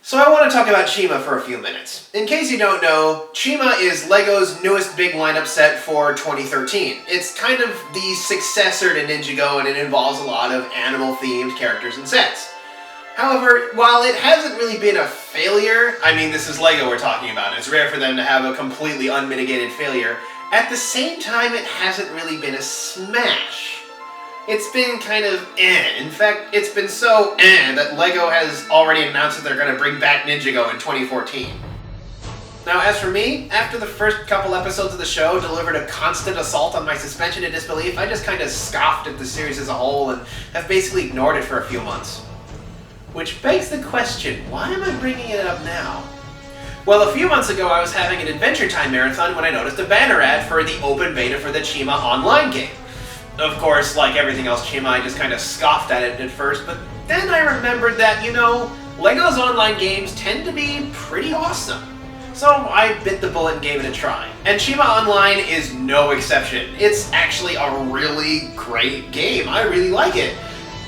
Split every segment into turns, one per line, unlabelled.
So I want to talk about Chima for a few minutes. In case you don't know, Chima is LEGO's newest big lineup set for 2013. It's kind of the successor to Ninjago, and it involves a lot of animal-themed characters and sets. However, while it hasn't really been a failure, I mean, this is LEGO we're talking about, it's rare for them to have a completely unmitigated failure, at the same time it hasn't really been a smash. It's been kind of In fact, it's been so that LEGO has already announced that they're going to bring back Ninjago in 2014. Now, as for me, after the first couple episodes of the show delivered a constant assault on my suspension of disbelief, I just kind of scoffed at the series as a whole and have basically ignored it for a few months. Which begs the question, why am I bringing it up now? Well, a few months ago I was having an Adventure Time marathon when I noticed a banner ad for the open beta for the Chima Online game. Of course, like everything else Chima, I just kind of scoffed at it at first, but then I remembered that, LEGO's online games tend to be pretty awesome. So I bit the bullet and gave it a try. And Chima Online is no exception. It's actually a really great game. I really like it.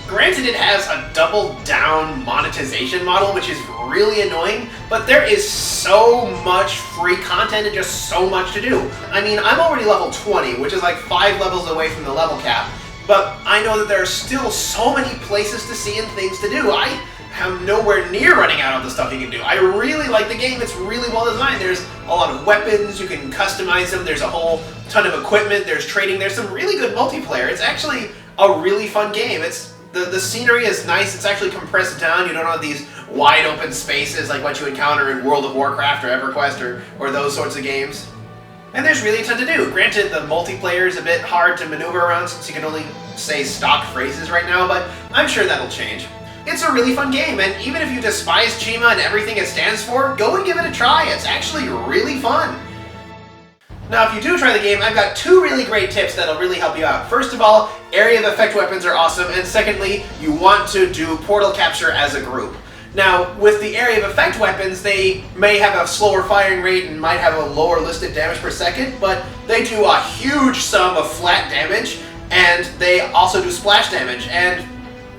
Granted, it has a double-down monetization model, which is really annoying, but there is so much free content and just so much to do. I mean, I'm already level 20, which is like 5 levels away from the level cap, but I know that there are still so many places to see and things to do. I am nowhere near running out of the stuff you can do. I really like the game. It's really well designed. There's a lot of weapons. You can customize them. There's a whole ton of equipment. There's trading. There's some really good multiplayer. It's actually a really fun game. The scenery is nice. It's actually compressed down. You don't have these wide open spaces like what you encounter in World of Warcraft or EverQuest or those sorts of games. And there's really a ton to do. Granted, the multiplayer is a bit hard to maneuver around since you can only say stock phrases right now, but I'm sure that'll change. It's a really fun game, and even if you despise Chima and everything it stands for, go and give it a try. It's actually really fun. Now, if you do try the game, I've got 2 really great tips that'll really help you out. First of all, area of effect weapons are awesome, and secondly, you want to do portal capture as a group. Now, with the area of effect weapons, they may have a slower firing rate and might have a lower listed damage per second, but they do a huge sum of flat damage, and they also do splash damage, and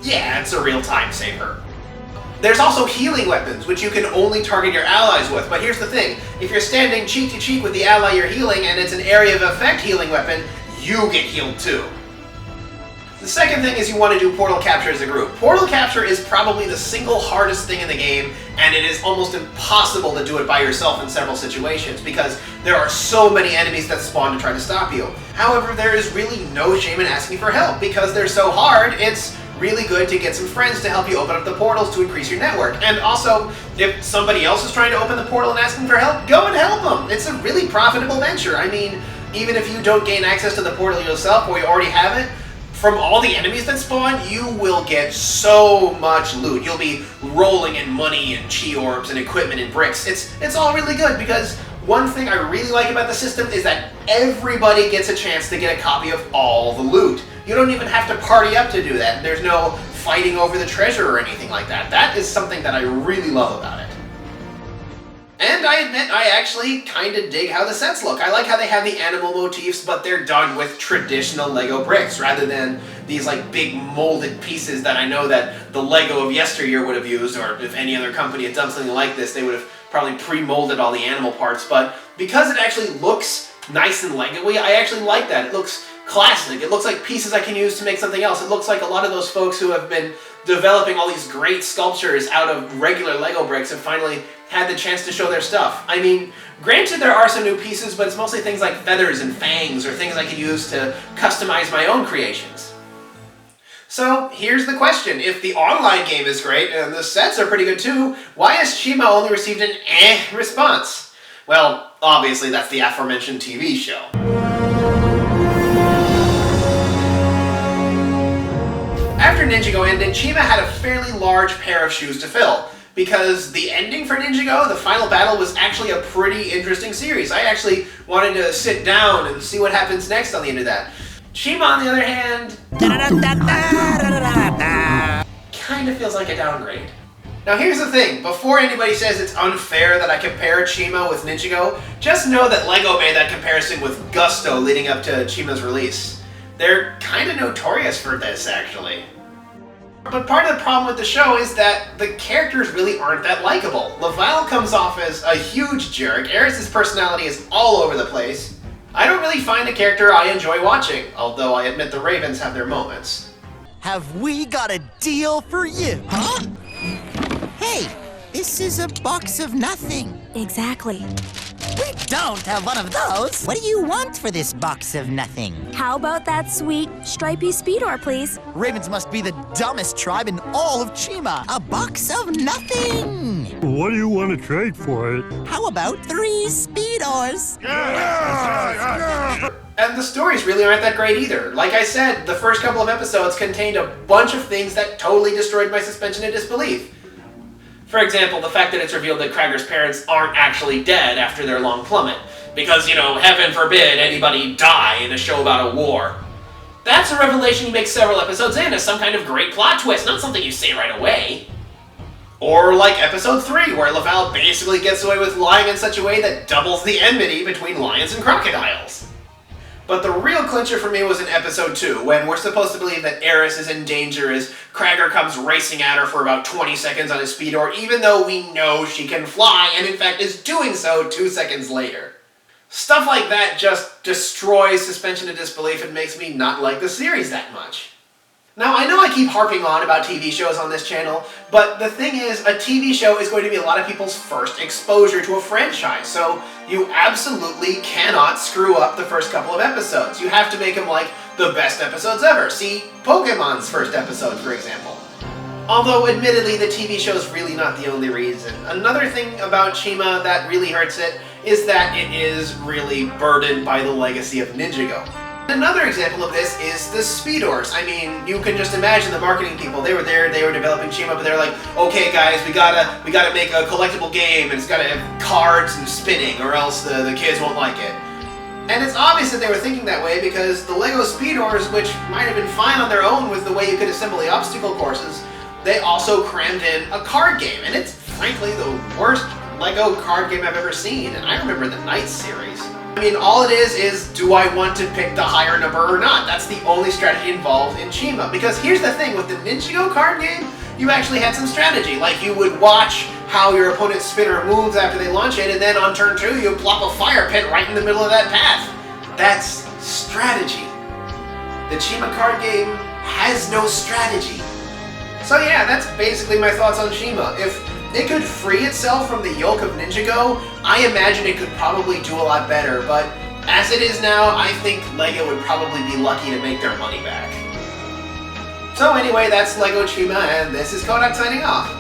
yeah, it's a real time saver. There's also healing weapons, which you can only target your allies with, but here's the thing. If you're standing cheek to cheek with the ally you're healing and it's an area of effect healing weapon, you get healed too. The second thing is you want to do portal capture as a group. Portal capture is probably the single hardest thing in the game, and it is almost impossible to do it by yourself in several situations because there are so many enemies that spawn to try to stop you. However, there is really no shame in asking for help because they're so hard. It's really good to get some friends to help you open up the portals to increase your network. And also, if somebody else is trying to open the portal and asking for help, go and help them. It's a really profitable venture. I mean, even if you don't gain access to the portal yourself or you already have it, from all the enemies that spawn, you will get so much loot. You'll be rolling in money and chi orbs and equipment and bricks. It's all really good because one thing I really like about the system is that everybody gets a chance to get a copy of all the loot. You don't even have to party up to do that. There's no fighting over the treasure or anything like that. That is something that I really love about it. And I admit, I actually kind of dig how the sets look. I like how they have the animal motifs, but they're done with traditional Lego bricks rather than these like big molded pieces that I know that the Lego of yesteryear would have used, or if any other company had done something like this, they would have probably pre-molded all the animal parts. But because it actually looks nice and Lego-y, I actually like that. It looks classic. It looks like pieces I can use to make something else. It looks like a lot of those folks who have been developing all these great sculptures out of regular Lego bricks have finally had the chance to show their stuff. I mean, granted there are some new pieces, but it's mostly things like feathers and fangs or things I could use to customize my own creations. So here's the question. If the online game is great and the sets are pretty good too, why has Chima only received an response? Well, obviously that's the aforementioned TV show. After Ninjago ended, Chima had a fairly large pair of shoes to fill, because the ending for Ninjago, the final battle, was actually a pretty interesting series. I actually wanted to sit down and see what happens next on the end of that. Chima, on the other hand, kind of feels like a downgrade. Now here's the thing, before anybody says it's unfair that I compare Chima with Ninjago, just know that LEGO made that comparison with gusto leading up to Chima's release. They're kind of notorious for this, actually. But part of the problem with the show is that the characters really aren't that likable. Laval comes off as a huge jerk, Eris's personality is all over the place. I don't really find a character I enjoy watching, although I admit the Ravens have their moments.
Have we got a deal for you? Huh? Hey, this is a box of nothing.
Exactly.
We don't have one of those. What do you want for this box of nothing?
How about that sweet, stripy Speedor, please?
Ravens must be the dumbest tribe in all of Chima. A box of nothing.
What do you want to trade for it?
How about 3 Speedors?
And the stories really aren't that great either. Like I said, the first couple of episodes contained a bunch of things that totally destroyed my suspension of disbelief. For example, the fact that it's revealed that Krager's parents aren't actually dead after their long plummet. Because, you know, heaven forbid anybody die in a show about a war. That's a revelation you make several episodes in as some kind of great plot twist, not something you say right away. Or like episode 3, where Laval basically gets away with lying in such a way that doubles the enmity between lions and crocodiles. But the real clincher for me was in episode 2, when we're supposed to believe that Eris is in danger as Krager comes racing at her for about 20 seconds on his Speedor, even though we know she can fly, and in fact is doing so 2 seconds later. Stuff like that just destroys suspension of disbelief and makes me not like the series that much. Now, I know I keep harping on about TV shows on this channel, but the thing is, a TV show is going to be a lot of people's first exposure to a franchise, so you absolutely cannot screw up the first couple of episodes. You have to make them like the best episodes ever. See Pokemon's first episode, for example. Although, admittedly, the TV show is really not the only reason. Another thing about Chima that really hurts it is that it is really burdened by the legacy of Ninjago. Another example of this is the Speedors. I mean, you can just imagine the marketing people. They were there, they were developing Chima, but they're like, okay guys, we gotta make a collectible game and it's gotta have cards and spinning or else the kids won't like it. And it's obvious that they were thinking that way because the Lego Speedors, which might have been fine on their own with the way you could assemble the obstacle courses, they also crammed in a card game, and it's frankly the worst Lego card game I've ever seen, and I remember the Knights series. I mean, all it is do I want to pick the higher number or not? That's the only strategy involved in Chima. Because here's the thing, with the Ninjago card game, you actually had some strategy. Like, you would watch how your opponent's spinner moves after they launch it, and then on turn 2, you plop a fire pit right in the middle of that path. That's strategy. The Chima card game has no strategy. So yeah, that's basically my thoughts on Chima. If it could free itself from the yoke of Ninjago, I imagine it could probably do a lot better, but as it is now, I think LEGO would probably be lucky to make their money back. So anyway, that's Lego Chima, and this is Kohdok signing off.